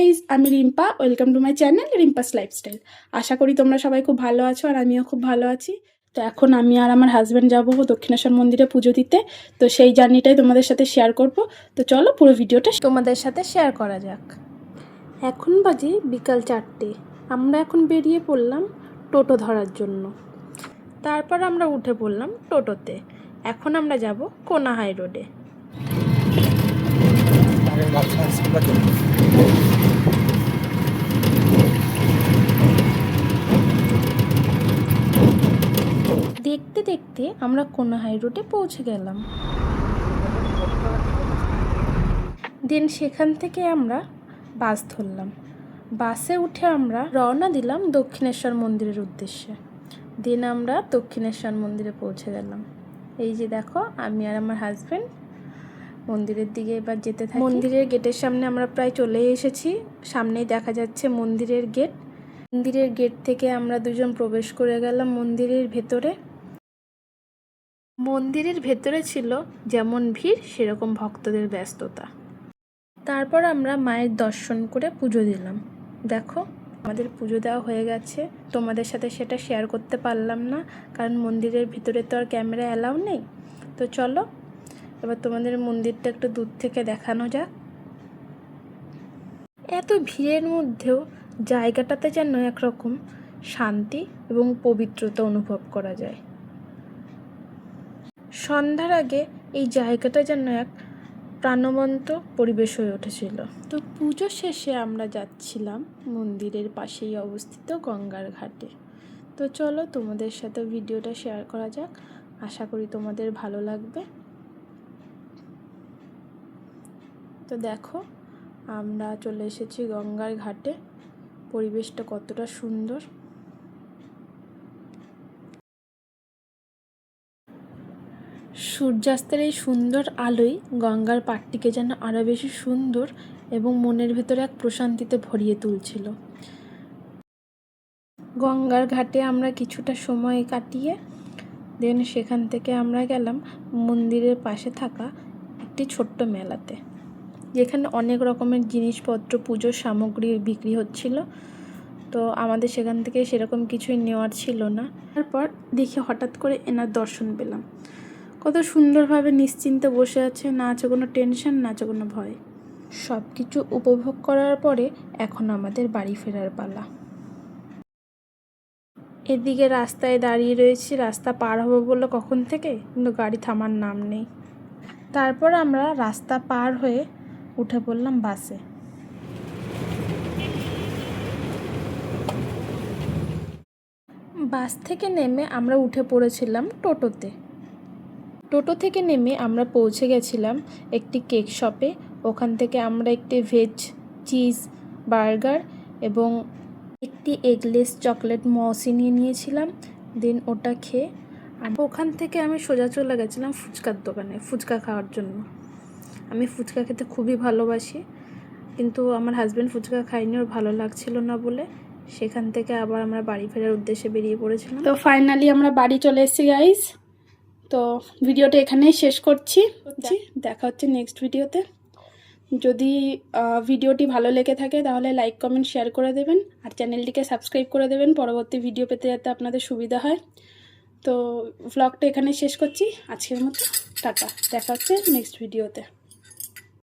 Guys, আমি Rimpa. Welcome to my channel Rimpa's lifestyle. আশা করি তোমরা সবাই খুব ভালো আছো আর আমিও খুব ভালো আছি। তো এখন আমি আর আমার হাজব্যান্ড যাবো দক্ষিণেশ্বর মন্দিরে পুজো দিতে। তো সেই জার্নিটাই তোমাদের সাথে শেয়ার করব। তো চলো পুরো ভিডিওটা তোমাদের সাথে শেয়ার করা যাক। এখন বাজে বিকাল 4টে। আমরা এখন বেরিয়ে পড়লাম টোটো ধরার জন্য। তারপর আমরা উঠে পড়লাম টোটোতে। এখন আমরা যাব কোনাহাই রোডে। দেখতে দেখতে আমরা কোনাহাই রোডে পৌঁছে গেলাম। দেন সেখান থেকে আমরা বাস ধরলাম। বাসে উঠে আমরা রওনা দিলাম দক্ষিণেশ্বর মন্দিরের উদ্দেশ্যে। দেন আমরা দক্ষিণেশ্বর মন্দিরে পৌঁছে গেলাম। এই যে দেখো, আমি আর আমার হাজব্যান্ড মন্দিরের দিকে এবার যেতে থাকি। মন্দিরের গেটের সামনে আমরা প্রায় চলে এসেছি। সামনেই দেখা যাচ্ছে মন্দিরের গেট। মন্দিরের গেট থেকে আমরা দুজন প্রবেশ করে গেলাম মন্দিরের ভেতরে। মন্দিরের ভেতরে ছিল যেমন ভিড় সেরকম ভক্তদের ব্যস্ততা। তারপর আমরা মায়ের দর্শন করে পুজো দিলাম। দেখো, আমাদের পুজো দেওয়া হয়ে গেছে। তোমাদের সাথে সেটা শেয়ার করতে পারলাম না, কারণ মন্দিরের ভিতরে তো আর ক্যামেরা অ্যালাউ নেই। তো চলো এবার তোমাদের মন্দিরটা একটু দূর থেকে দেখানো যাক। এত ভিড়ের মধ্যেও জায়গাটাতে যেন একরকম শান্তি এবং পবিত্রতা অনুভব করা যায়। সন্ধ্যার আগে এই জায়গাটা যেন এক প্রাণবন্ত পরিবেশ হয়ে উঠেছিল। তো পুজো শেষে আমরা যাচ্ছিলাম মন্দিরের পাশেই অবস্থিত গঙ্গার ঘাটে। তো চলো তোমাদের সাথে ভিডিওটা শেয়ার করা যাক। আশা করি তোমাদের ভালো লাগবে। তো দেখো, আমরা চলে এসেছি গঙ্গার ঘাটে। পরিবেশটা কতটা সুন্দর। সূর্যাস্তের এই সুন্দর আলোয় গঙ্গার পাড়টিকে যেন আরও বেশি সুন্দর এবং মনের ভেতরে এক প্রশান্তিতে ভরিয়ে তুলছিল। গঙ্গার ঘাটে আমরা কিছুটা সময় কাটিয়ে দেন সেখান থেকে আমরা গেলাম মন্দিরের পাশে থাকা একটি ছোট্ট মেলাতে, যেখানে অনেক রকমের জিনিসপত্র, পুজোর সামগ্রী বিক্রি হচ্ছিল। তো আমাদের সেখান থেকে সেরকম কিছুই নেওয়ার ছিল না। তারপর দেখে হঠাৎ করে এনার দর্শন পেলাম। কত সুন্দরভাবে নিশ্চিন্তে বসে আছে, না আছে কোনো টেনশন, না আছে কোনো ভয়। সব কিছু উপভোগ করার পরে এখন আমাদের বাড়ি ফেরার পালা। এদিকে রাস্তায় দাঁড়িয়ে রয়েছি, রাস্তা পার হবো বললো কখন থেকে, কিন্তু গাড়ি থামার নাম নেই। তারপর আমরা রাস্তা পার হয়ে উঠে পড়লাম বাসে। বাস থেকে নেমে আমরা উঠে পড়েছিলাম টোটোতে। টোটো থেকে নেমে আমরা পৌঁছে গেছিলাম একটি কেক শপে। ওখান থেকে আমরা একটি ভেজ চিজ বার্গার এবং একটি এগলেস চকলেট মসি নিয়েছিলাম। দেন ওটা খেয়ে ওখান থেকে আমি সোজা চলে গেছিলাম ফুচকার দোকানে ফুচকা খাওয়ার জন্য। আমি ফুচকা খেতে খুবই ভালোবাসি, কিন্তু আমার হাজব্যান্ড ফুচকা খাইনি, ওর ভালো লাগছিল না বলে। সেখান থেকে আবার আমরা বাড়ি ফেরার উদ্দেশ্যে বেরিয়ে পড়েছিলাম। তো ফাইনালি আমরা বাড়ি চলে এসেছি গাইস। তো ভিডিওটা এখানেই শেষ করছি। দেখা হচ্ছে নেক্সট ভিডিওতে। যদি ভিডিওটি ভালো লেগে থাকে তাহলে লাইক, কমেন্ট, শেয়ার করে দেবেন আর চ্যানেলটিকে সাবস্ক্রাইব করে দেবেন পরবর্তী ভিডিও পেতে, যাতে আপনাদের সুবিধা হয়। তো ভ্লগটা এখানেই শেষ করছি আজকের মতো। টাটা, দেখা হচ্ছে নেক্সট ভিডিওতে।